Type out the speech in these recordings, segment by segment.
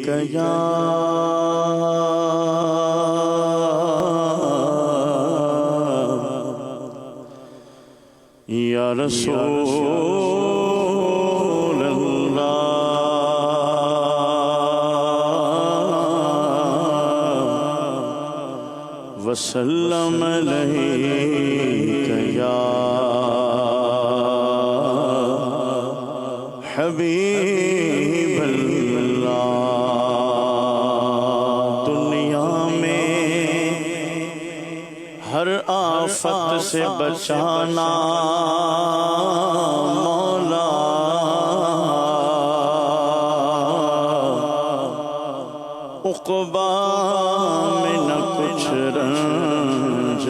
یا رسول اللہ وسلم علیک یا حبیب اللہ دنیا میں ہر آفت سے بچانا مولا عقبہ میں نہ کچھ رنج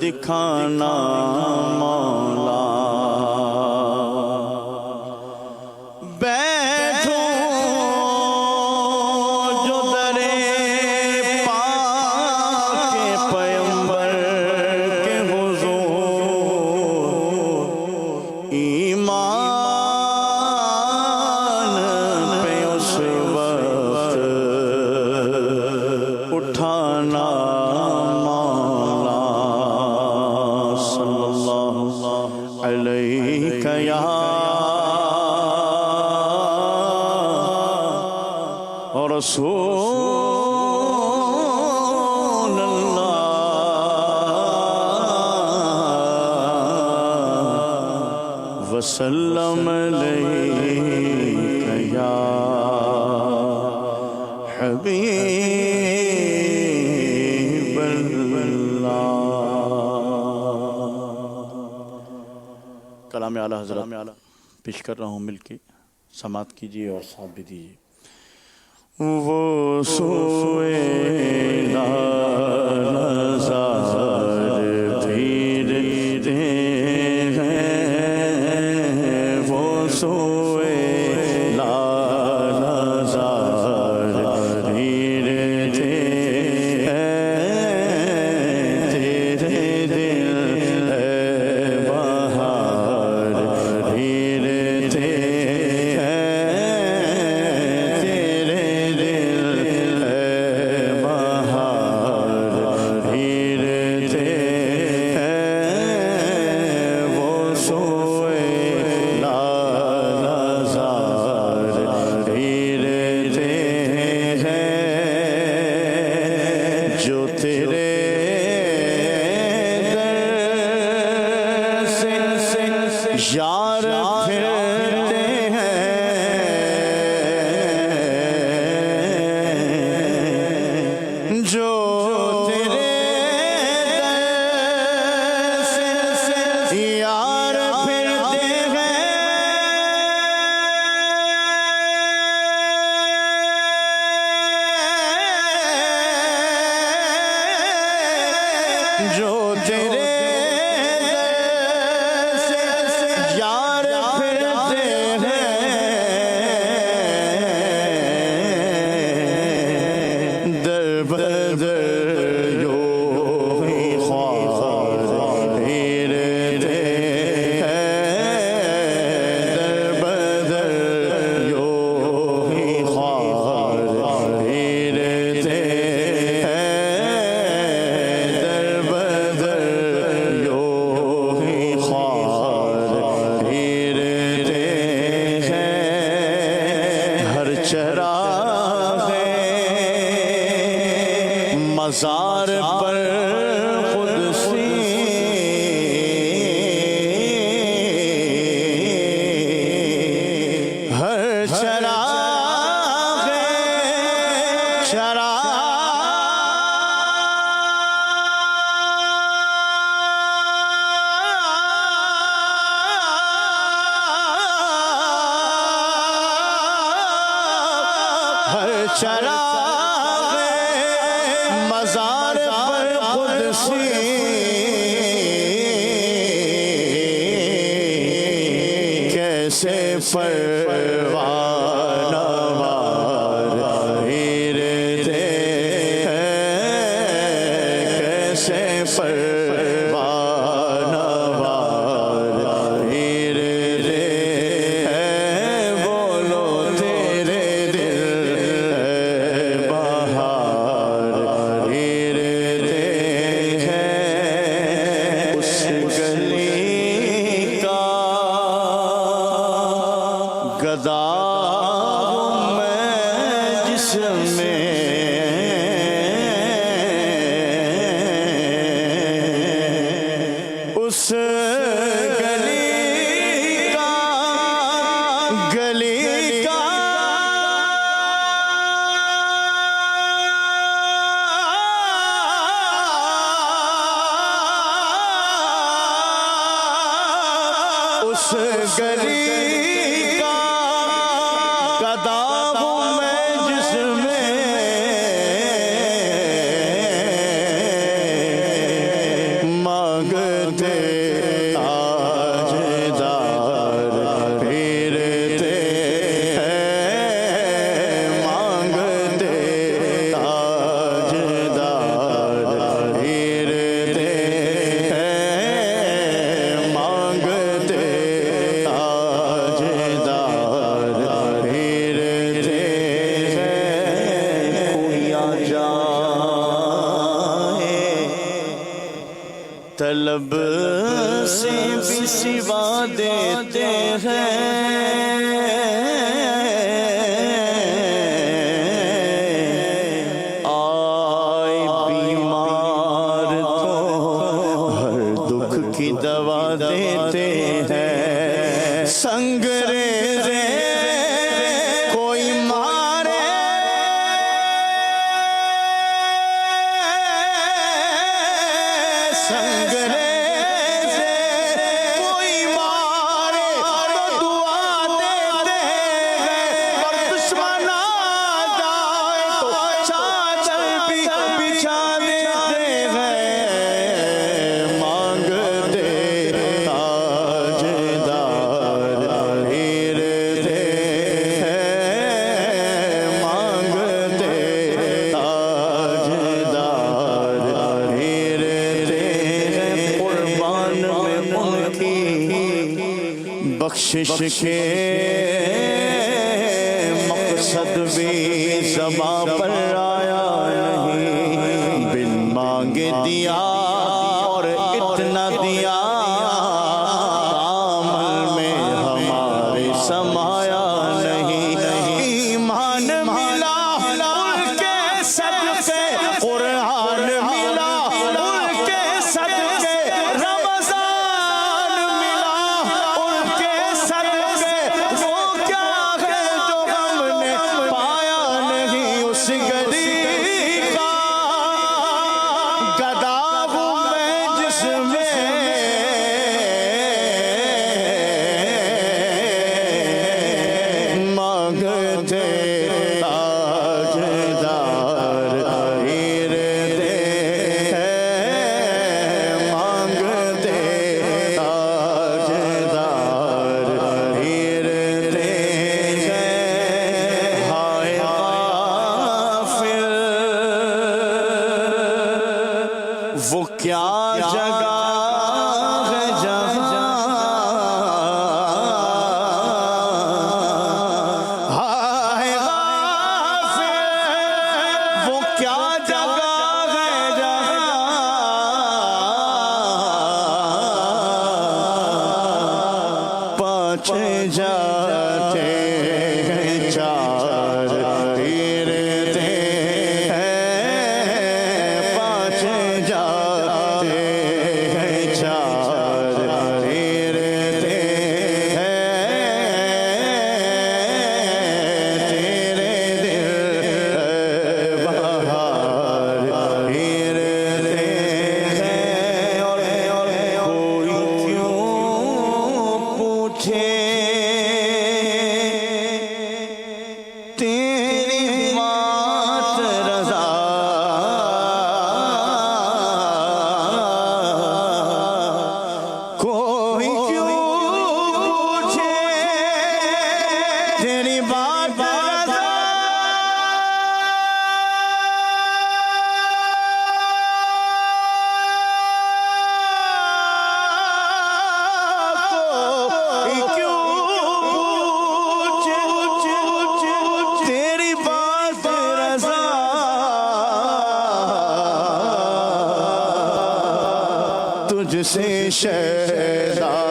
دکھانا مولا علیک یا رسول اللہ وسلم علیک یا حبیب اللہ۔ کلام اعلیٰ حضرت پیش کر رہا ہوں، مل کے سماعت کیجیے اور ساتھ بھی دیجیے۔ وہ سوئے نظر پھرتے ہیں، وہ سوئے نظر پھرتے ہیں، تیرے دل بہار پھرتے یار پھرتے ہیں، جو تیرے در سے یار پھرتے ہیں، جو تیرے مزار پر قدسی ہر چراغ مزار پر قدسی کیسے پروانہ وار پھرتے ہیں، کیسے پروانہ وار پھرتے ہیں، بولو تیرے گدا ہوں میں جس میں اس گلی کا اس گلی کا گدا ہوں میں جس میں مانگتے طلب سے بھی سوا دیتے ہیں آئے بیمار تو ہر دکھ کی دوا دیتے ہیں سنگریزے کوئی مارے بخشش کے مقصد بھی زباں پر آیا نہیں بن مانگے دیا اور اتنا دیا عمل میں ہمارے سمایا نہیں ایمان ملا ان کے صدقے قرآن ملا ان کے صدقے رمضان ملا ان کے صدقے وہ کیا ہے جو ہم نے پایا نہیں اس گلی کا گدا ہوں میں جس میں مانگتے وہ کیا جگہ ہے جہاں ہائے غافل وہ کیا جگہ ہے جہاں پانچ جاتے ہیں چار پھرتے تیری بات رضا کوئی کیوں پوچھے تیری بات رضا کوئی کیوں تجھ سے شیدا